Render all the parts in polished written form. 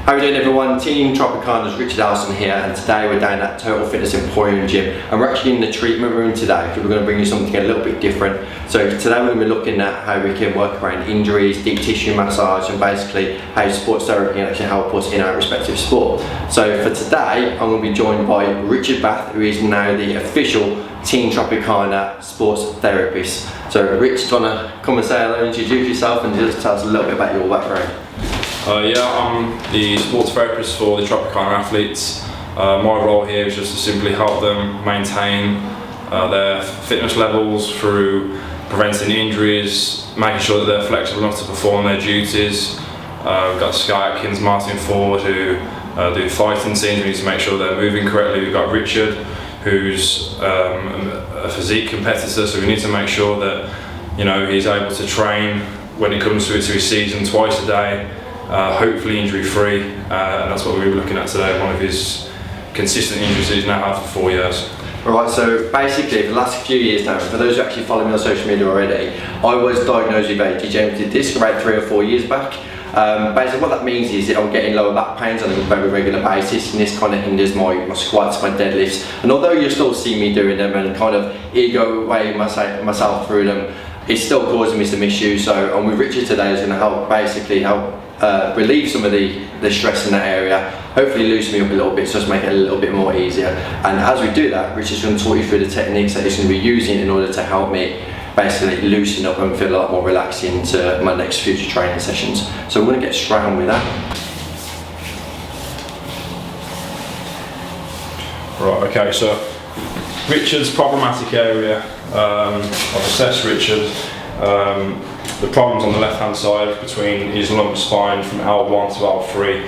How are we doing, everyone? Team Tropicana's Richard Elston here, and today we're down at Total Fitness Emporium Gym, and we're actually in the treatment room today because we're going to bring you something a little bit different. So today we're going to be looking at how we can work around injuries, deep tissue massage, and basically how sports therapy can actually help us in our respective sport. So for today, I'm going to be joined by Richard Bath, who is now the official Team Tropicana sports therapist. So Rich, do you want to come and say hello, introduce yourself, and just tell us a little bit about your background? Yeah, I'm the sports therapist for the Tropicana athletes. My role here is just to simply help them maintain their fitness levels through preventing injuries, making sure that they're flexible enough to perform their duties. We've got Sky Atkins, Martin Ford, who do fighting scenes. We need to make sure they're moving correctly. We've got Richard, who's a physique competitor, so we need to make sure that he's able to train when it comes to his season twice a day. Hopefully injury free, and that's what we were looking at today. One of his consistent injuries he's now had for 4 years. Alright, so basically for the last few years now, for those who actually follow me on social media already, I was diagnosed with a degenerative disc about 3 or 4 years back. Basically what that means is that I'm getting lower back pains on a very regular basis, and this kind of hinders my squats, my deadlifts, and although you'll still see me doing them and kind of ego weighing myself through them, it's still causing me some issues. So I'm with Richard today, is going to help relieve some of the stress in that area, hopefully loosen me up a little bit, so just make it a little bit more easier. And as we do that, Richard's going to talk you through the techniques that he's going to be using in order to help me basically loosen up and feel a lot more relaxed into my next future training sessions. So we're going to get straight on with that. Right, okay, so Richard's problematic area, I've assessed Richard. The problem's on the left hand side between his lumbar spine from L1 to L3.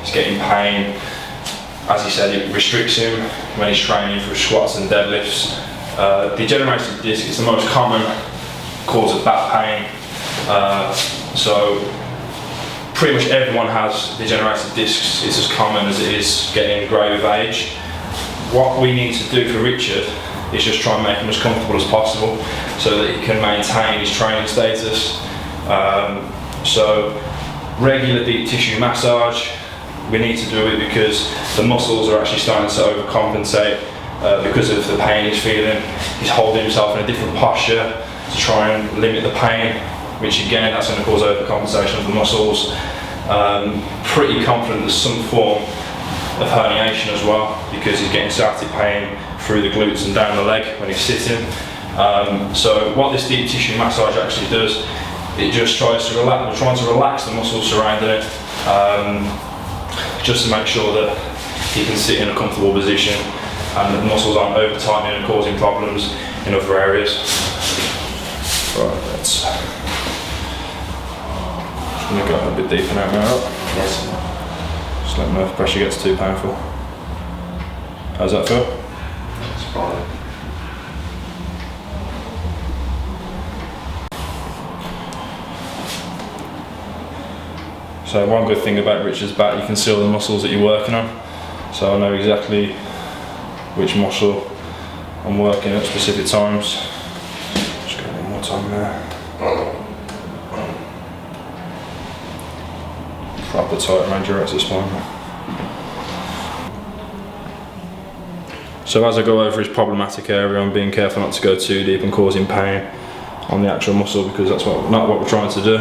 He's getting pain. As he said, it restricts him when he's training for squats and deadlifts. Degenerative disc is the most common cause of back pain. So pretty much everyone has degenerative discs. It's as common as it is getting grey with age. What we need to do for Richard is just try and make him as comfortable as possible so that he can maintain his training status. So regular deep tissue massage, we need to do it because the muscles are actually starting to overcompensate because of the pain he's feeling. He's holding himself in a different posture to try and limit the pain, which again, that's going to cause overcompensation of the muscles. Pretty confident there's some form of herniation as well, because he's getting sciatic pain through the glutes and down the leg when he's sitting. So what this deep tissue massage actually does, it just tries to relax. We're trying to relax the muscles surrounding it, just to make sure that he can sit in a comfortable position and the muscles aren't over tightening and causing problems in other areas. Right, let's just going to go a bit deeper now. Yes. Just let me know if pressure gets too painful. How's that feel? It's fine. So one good thing about Richard's back, you can see all the muscles that you're working on. So I know exactly which muscle I'm working at specific times. Just go one more time there. Proper tight around your axis spine. So as I go over his problematic area, I'm being careful not to go too deep and causing pain on the actual muscle, because that's not what we're trying to do.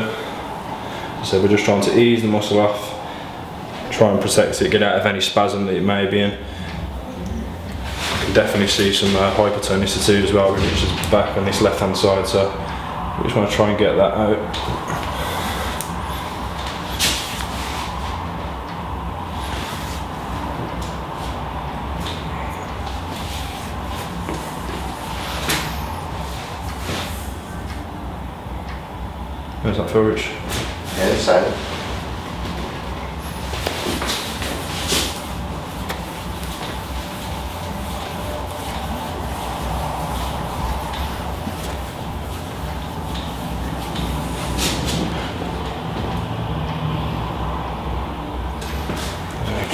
So we're just trying to ease the muscle off, try and protect it, get out of any spasm that it may be in. You can definitely see some hypertonicity as well with Richard's back on this left hand side, so we just want to try and get that out. How's that feel, Rich? Yeah, the same.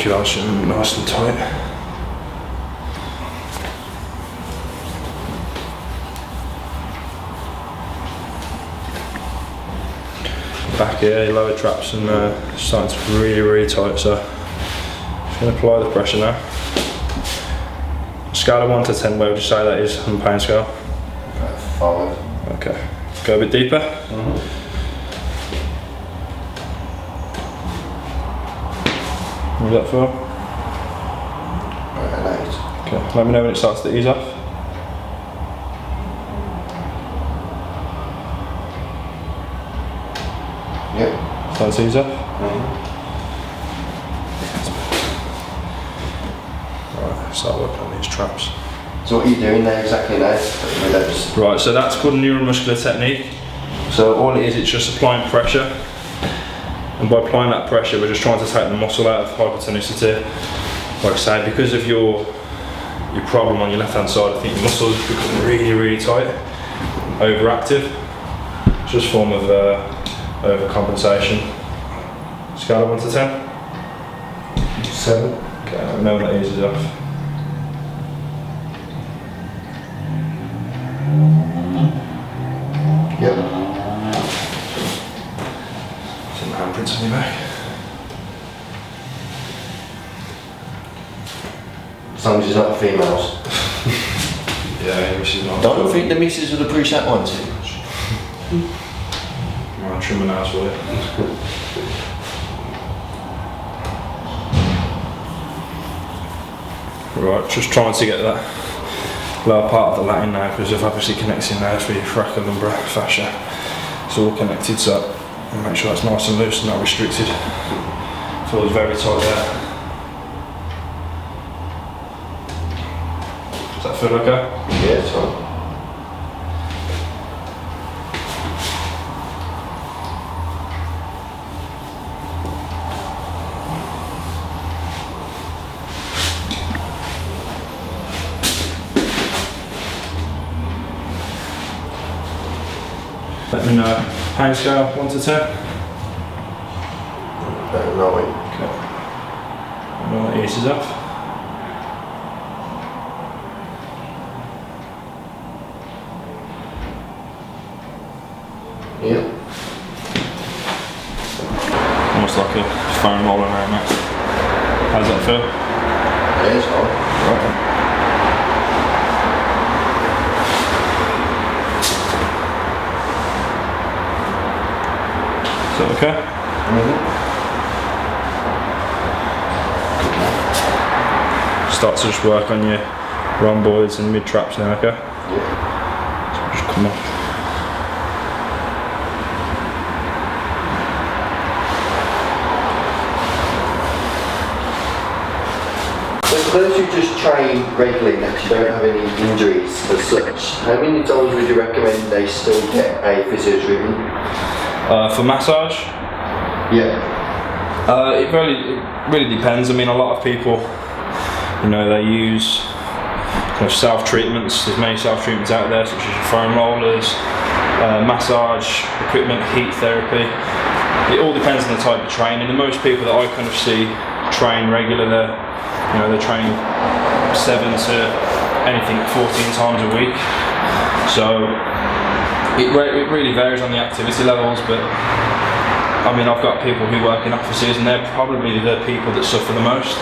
Circulation nice and tight. back here, lower traps, and starting to really tight. So just going to apply the pressure now. Scale of 1 to 10, where would you say that is on the pain scale? 5. Okay. Go a bit deeper. How does that feel? An 8. Okay. Let me know when it starts to ease off. Yep. Starts to ease off. Right. Start working on these traps. So what are you doing there exactly now? Right, so that's called a neuromuscular technique. So all it is, it's just applying pressure. And by applying that pressure, we're just trying to take the muscle out of hypertonicity. Like I say, because of your problem on your left hand side, I think your muscles become really tight, overactive. It's just a form of overcompensation. Scale of 1 to 10? 7. Okay, let me know when that eases off. Yep. Some handprints on your back. As long as it's not females. Yeah, this is not. I don't think the missus would appreciate one too much. I'll trim my nails for you. Right, just trying to get that lower part of the lat in now, because they've obviously connected now for your thoracolumbar fascia. It's all connected, so make sure that's nice and loose and not restricted. Feels very tight there. Does that feel okay? Yeah, it's fine. Let me know. Pain scale 1 to 10. About 9. Okay. And when that eases off. Yep. Almost like a foam roller now, mate. How does that feel? Yeah, it's fine. Right. Is that okay? Start to just work on your rhomboids and mid traps now, okay? Yeah. So just come up. So for those who just train regularly and actually don't have any injuries as such, how many times would you recommend they still get a physio treatment? For massage, Yeah. it really depends. I mean, a lot of people, you know, they use kind of self-treatments. There's many self-treatments out there, such as your foam rollers, massage equipment, heat therapy. It all depends on the type of training. And most people that I kind of see train regularly, you know, they're training 7 to anything 14 times a week. So it really varies on the activity levels, but I mean, I've got people who work in offices and they're probably the people that suffer the most,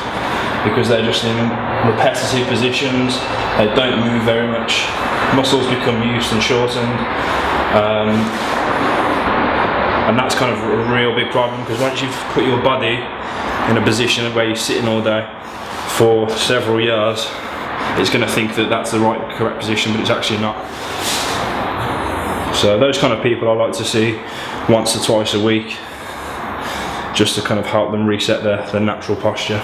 because they're just in repetitive positions, they don't move very much, muscles become used and shortened, and that's kind of a real big problem, because once you've put your body in a position where you're sitting all day for several years, it's going to think that that's the correct position, but it's actually not. So those kind of people I like to see once or twice a week, just to kind of help them reset their natural posture.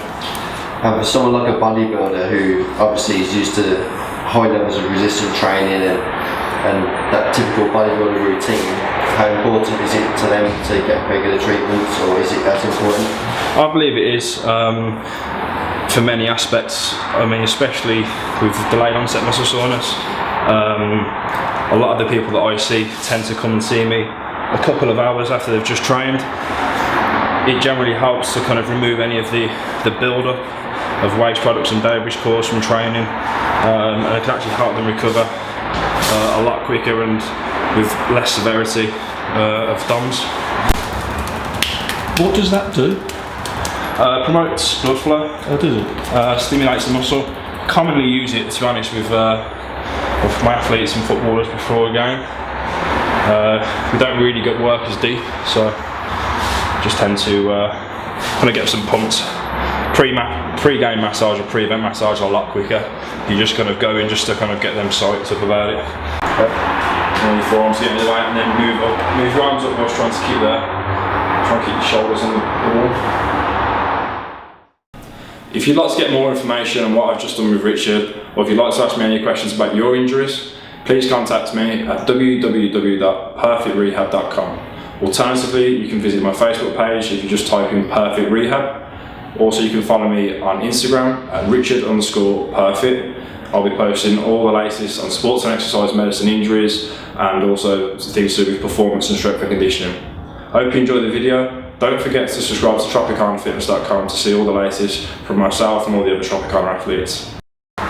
For someone like a bodybuilder who obviously is used to high levels of resistance training and that typical bodybuilder routine, how important is it to them to get regular treatments, or is it as important? I believe it is, for many aspects. I mean, especially with delayed onset muscle soreness. A lot of the people that I see tend to come and see me a couple of hours after they've just trained. It generally helps to kind of remove any of the build-up of waste products and debris caused from training, and it can actually help them recover a lot quicker and with less severity of DOMS. What does that do? Promotes blood flow. Oh, does it? Stimulates the muscle. Commonly use it, to be honest, with my athletes and footballers before a game. We don't really get work as deep, so just tend to kind of get some pumped. Pre-game massage or pre-event massage are a lot quicker. You just kind of go in just to kind of get them psyched up about it. And your forearms get in the way, and then move your arms up whilst trying to keep there. Try and keep your shoulders on the wall. If you'd like to get more information on what I've just done with Richard, or if you'd like to ask me any questions about your injuries, please contact me at www.perfectrehab.com. Alternatively, you can visit my Facebook page if you just type in Perfect Rehab. Also, you can follow me on Instagram at Richard_Perfect. I'll be posting all the latest on sports and exercise medicine injuries, and also things to do with performance and strength and conditioning. I hope you enjoyed the video. Don't forget to subscribe to TropicanaFitness.com to see all the latest from myself and all the other Tropicana athletes.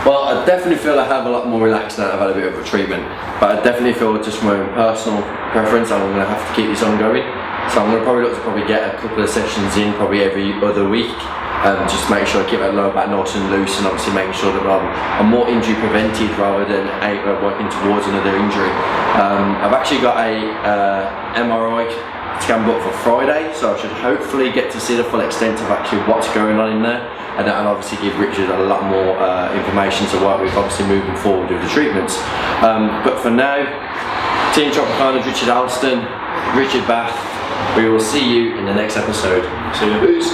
Well, I definitely feel I have a lot more relaxed now. I've had a bit of a treatment, but I definitely feel just my own personal preference, I'm going to have to keep this ongoing. So I'm going to probably look to get a couple of sessions in probably every other week. Just make sure I keep that lower back nice and loose, and obviously making sure that I'm more injury prevented rather than working towards another injury. I've actually got a MRI scan booked for Friday, so I should hopefully get to see the full extent of actually what's going on in there, and that'll obviously give Richard a lot more information to work with, obviously moving forward with the treatments. But for now, Team Tropicana, Richard Elston, Richard Bath, we will see you in the next episode. See you. Peace.